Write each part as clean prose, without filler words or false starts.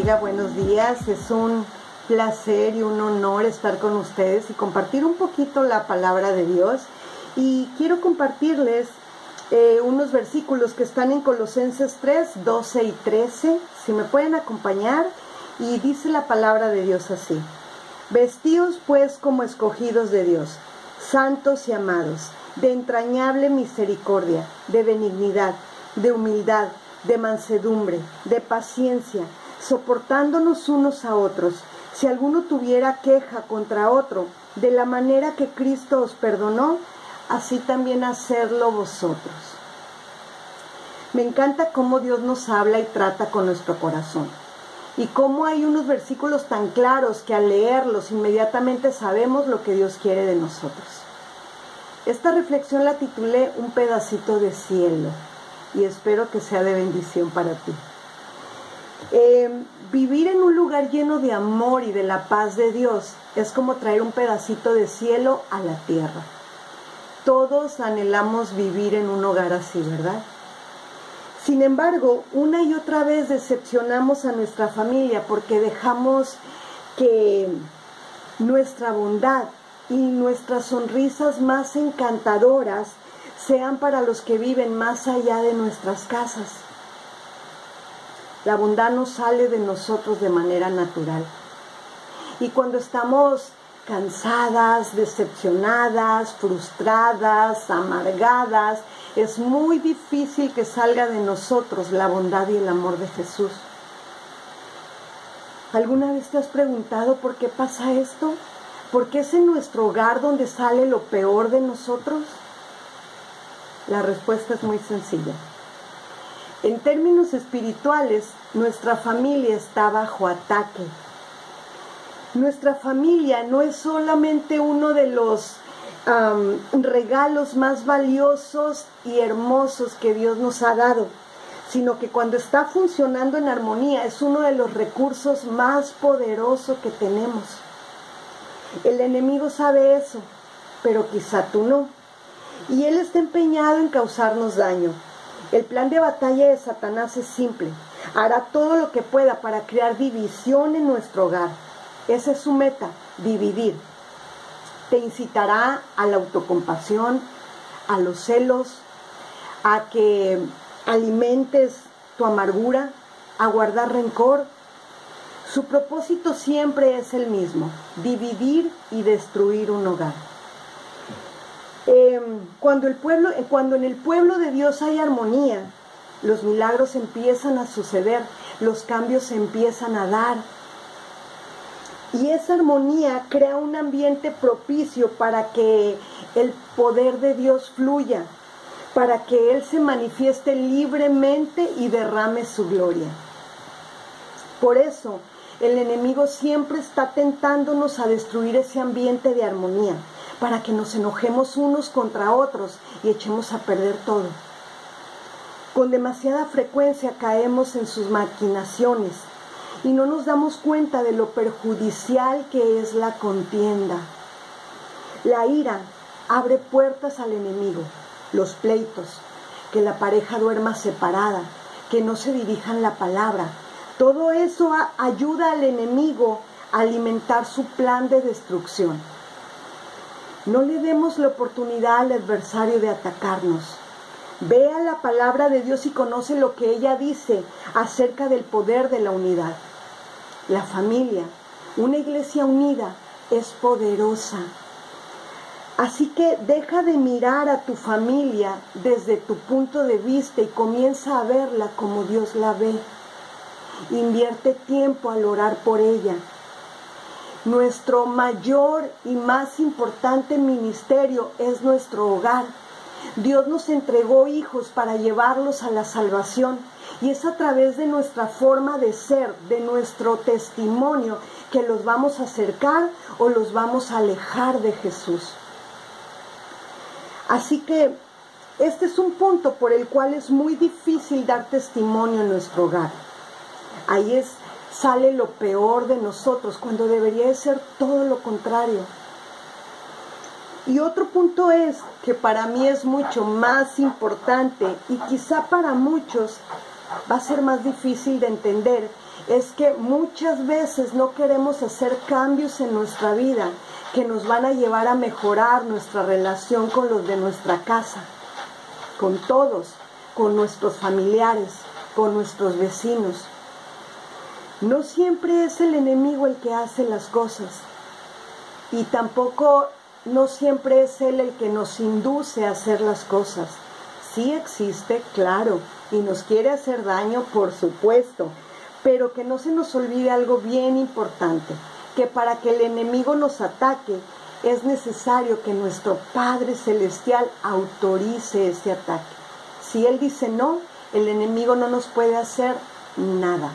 bendiga, buenos días. Es un placer y un honor estar con ustedes y compartir un poquito la palabra de Dios. Y quiero compartirles unos versículos que están en Colosenses 3, 12 y 13. Si me pueden acompañar, y dice la palabra de Dios así: Vestíos pues como escogidos de Dios, santos y amados, de entrañable misericordia, de benignidad, de humildad, de mansedumbre, de paciencia, soportándonos unos a otros. Si alguno tuviera queja contra otro, de la manera que Cristo os perdonó, así también hacedlo vosotros. Me encanta cómo Dios nos habla y trata con nuestro corazón. Y cómo hay unos versículos tan claros que al leerlos inmediatamente sabemos lo que Dios quiere de nosotros. Esta reflexión la titulé Un pedacito de cielo, y espero que sea de bendición para ti. Vivir en un lugar lleno de amor y de la paz de Dios es como traer un pedacito de cielo a la tierra. Todos anhelamos vivir en un hogar así, ¿verdad? Sin embargo, una y otra vez decepcionamos a nuestra familia porque dejamos que nuestra bondad y nuestras sonrisas más encantadoras sean para los que viven más allá de nuestras casas. La bondad no sale de nosotros de manera natural. Y cuando estamos cansadas, decepcionadas, frustradas, amargadas, es muy difícil que salga de nosotros la bondad y el amor de Jesús. ¿Alguna vez te has preguntado por qué pasa esto? ¿Por qué es en nuestro hogar donde sale lo peor de nosotros? La respuesta es muy sencilla. En términos espirituales, nuestra familia está bajo ataque. Nuestra familia no es solamente uno de los regalos más valiosos y hermosos que Dios nos ha dado, sino que cuando está funcionando en armonía es uno de los recursos más poderosos que tenemos. El enemigo sabe eso, pero quizá tú no. Y él está empeñado en causarnos daño. El plan de batalla de Satanás es simple. Hará todo lo que pueda para crear división en nuestro hogar. Esa es su meta, dividir. Te incitará a la autocompasión, a los celos, a que alimentes tu amargura, a guardar rencor. Su propósito siempre es el mismo: dividir y destruir un hogar. Cuando en el pueblo de Dios hay armonía, los milagros empiezan a suceder, los cambios se empiezan a dar. Y esa armonía crea un ambiente propicio para que el poder de Dios fluya, para que Él se manifieste libremente y derrame su gloria. Por eso, el enemigo siempre está tentándonos a destruir ese ambiente de armonía, para que nos enojemos unos contra otros y echemos a perder todo. Con demasiada frecuencia caemos en sus maquinaciones y no nos damos cuenta de lo perjudicial que es la contienda. La ira abre puertas al enemigo, los pleitos, que la pareja duerma separada, que no se dirijan la palabra. Todo eso ayuda al enemigo a alimentar su plan de destrucción. No le demos la oportunidad al adversario de atacarnos. Vea la palabra de Dios y conoce lo que ella dice acerca del poder de la unidad. La familia, una iglesia unida, es poderosa. Así que deja de mirar a tu familia desde tu punto de vista y comienza a verla como Dios la ve. Invierte tiempo al orar por ella. Nuestro mayor y más importante ministerio es nuestro hogar. Dios nos entregó hijos para llevarlos a la salvación, y es a través de nuestra forma de ser, de nuestro testimonio, que los vamos a acercar o los vamos a alejar de Jesús. Así que este es un punto por el cual es muy difícil dar testimonio en nuestro hogar. Ahí sale lo peor de nosotros, cuando debería de ser todo lo contrario. Y otro punto es, que para mí es mucho más importante y quizá para muchos va a ser más difícil de entender, es que muchas veces no queremos hacer cambios en nuestra vida que nos van a llevar a mejorar nuestra relación con los de nuestra casa, con todos, con nuestros familiares, con nuestros vecinos. No siempre es el enemigo el que hace las cosas, y tampoco no siempre es él el que nos induce a hacer las cosas. Sí existe, claro, y nos quiere hacer daño, por supuesto, pero que no se nos olvide algo bien importante, que para que el enemigo nos ataque, es necesario que nuestro Padre Celestial autorice ese ataque. Si Él dice no, el enemigo no nos puede hacer nada.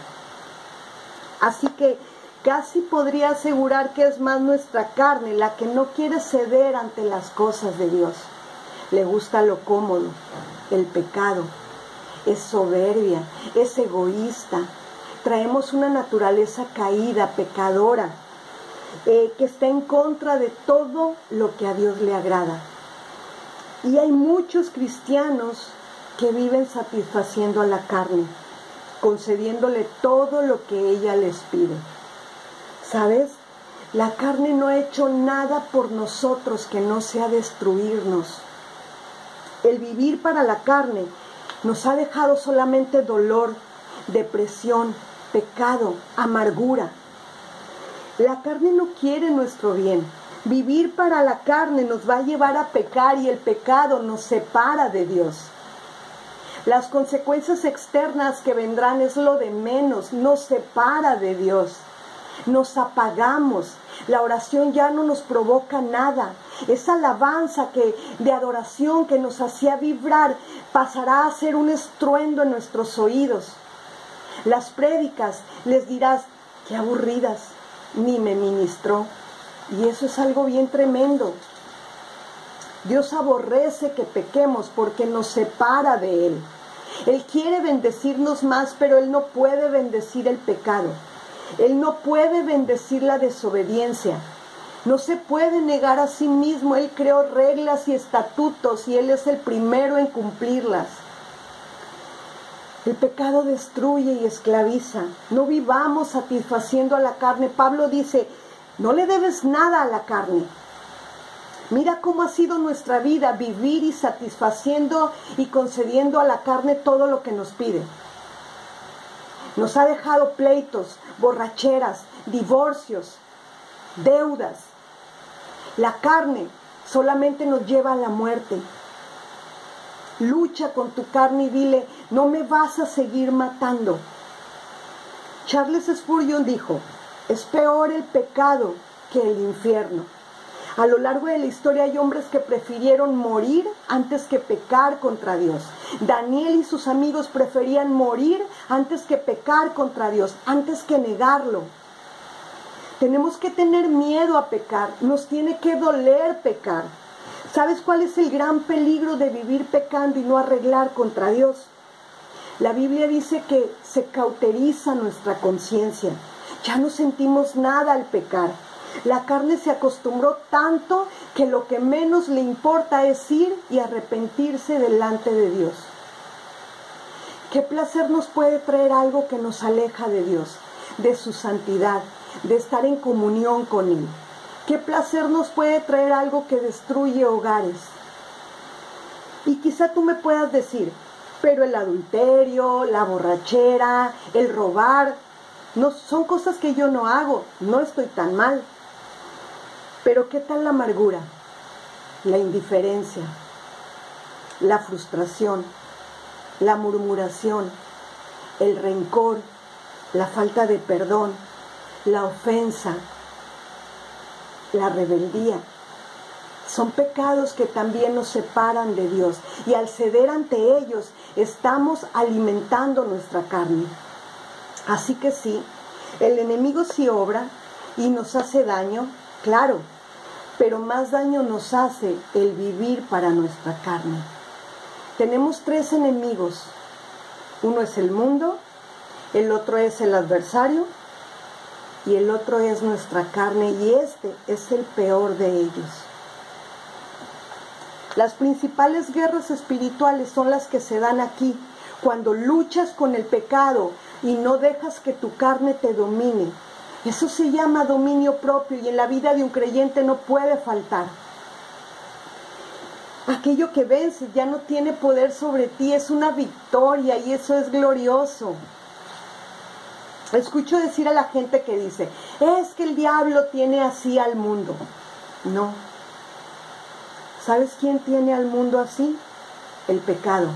Así que casi podría asegurar que es más nuestra carne la que no quiere ceder ante las cosas de Dios. Le gusta lo cómodo, el pecado, es soberbia, es egoísta. Traemos una naturaleza caída, pecadora, que está en contra de todo lo que a Dios le agrada. Y hay muchos cristianos que viven satisfaciendo a la carne, concediéndole todo lo que ella les pide. ¿Sabes? La carne no ha hecho nada por nosotros que no sea destruirnos. El vivir para la carne nos ha dejado solamente dolor, depresión, pecado, amargura. La carne no quiere nuestro bien. Vivir para la carne nos va a llevar a pecar y el pecado nos separa de Dios. Las consecuencias externas que vendrán es lo de menos, nos separa de Dios. Nos apagamos, la oración ya no nos provoca nada. Esa alabanza de adoración que nos hacía vibrar pasará a ser un estruendo en nuestros oídos. Las prédicas les dirás, qué aburridas, ni me ministró. Y eso es algo bien tremendo. Dios aborrece que pequemos porque nos separa de Él. Él quiere bendecirnos más, pero Él no puede bendecir el pecado. Él no puede bendecir la desobediencia. No se puede negar a sí mismo. Él creó reglas y estatutos y Él es el primero en cumplirlas. El pecado destruye y esclaviza. No vivamos satisfaciendo a la carne. Pablo dice, no le debes nada a la carne. Mira cómo ha sido nuestra vida, vivir y satisfaciendo y concediendo a la carne todo lo que nos pide. Nos ha dejado pleitos, borracheras, divorcios, deudas. La carne solamente nos lleva a la muerte. Lucha con tu carne y dile, no me vas a seguir matando. Charles Spurgeon dijo, es peor el pecado que el infierno. A lo largo de la historia hay hombres que prefirieron morir antes que pecar contra Dios. Daniel y sus amigos preferían morir antes que pecar contra Dios, antes que negarlo. Tenemos que tener miedo a pecar, nos tiene que doler pecar. ¿Sabes cuál es el gran peligro de vivir pecando y no arreglar contra Dios? La Biblia dice que se cauteriza nuestra conciencia. Ya no sentimos nada al pecar. La carne se acostumbró tanto que lo que menos le importa es ir y arrepentirse delante de Dios. ¿Qué placer nos puede traer algo que nos aleja de Dios, de su santidad, de estar en comunión con Él? ¿Qué placer nos puede traer algo que destruye hogares? Y quizá tú me puedas decir, pero el adulterio, la borrachera, el robar, no son cosas que yo no hago, no estoy tan mal. Pero ¿qué tal la amargura, la indiferencia, la frustración, la murmuración, el rencor, la falta de perdón, la ofensa, la rebeldía? Son pecados que también nos separan de Dios y al ceder ante ellos estamos alimentando nuestra carne. Así que sí, el enemigo sí obra y nos hace daño, claro, pero más daño nos hace el vivir para nuestra carne. Tenemos tres enemigos. Uno es el mundo, el otro es el adversario y el otro es nuestra carne, y este es el peor de ellos. Las principales guerras espirituales son las que se dan aquí, cuando luchas con el pecado, y no dejas que tu carne te domine. Eso se llama dominio propio y en la vida de un creyente no puede faltar. Aquello que vences ya no tiene poder sobre ti, es una victoria y eso es glorioso. Escucho decir a la gente que dice, es que el diablo tiene así al mundo. No. ¿Sabes quién tiene al mundo así? El pecado.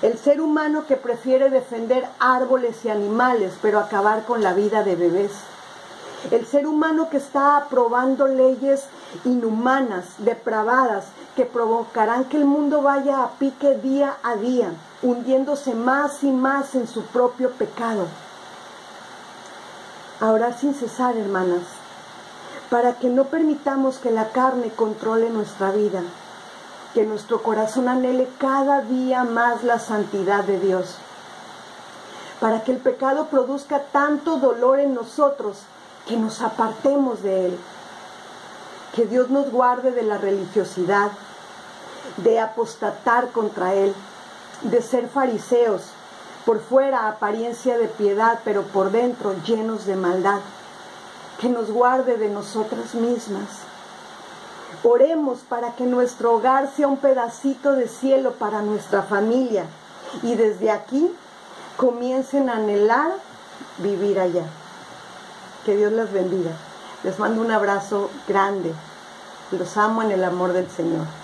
El ser humano que prefiere defender árboles y animales, pero acabar con la vida de bebés. El ser humano que está aprobando leyes inhumanas, depravadas, que provocarán que el mundo vaya a pique día a día, hundiéndose más y más en su propio pecado. A orar sin cesar, hermanas, para que no permitamos que la carne controle nuestra vida, que nuestro corazón anhele cada día más la santidad de Dios, para que el pecado produzca tanto dolor en nosotros que nos apartemos de él. Que Dios nos guarde de la religiosidad, de apostatar contra él, de ser fariseos, por fuera apariencia de piedad, pero por dentro llenos de maldad. Que nos guarde de nosotras mismas. Oremos para que nuestro hogar sea un pedacito de cielo para nuestra familia y desde aquí comiencen a anhelar vivir allá. Que Dios las bendiga. Les mando un abrazo grande. Los amo en el amor del Señor.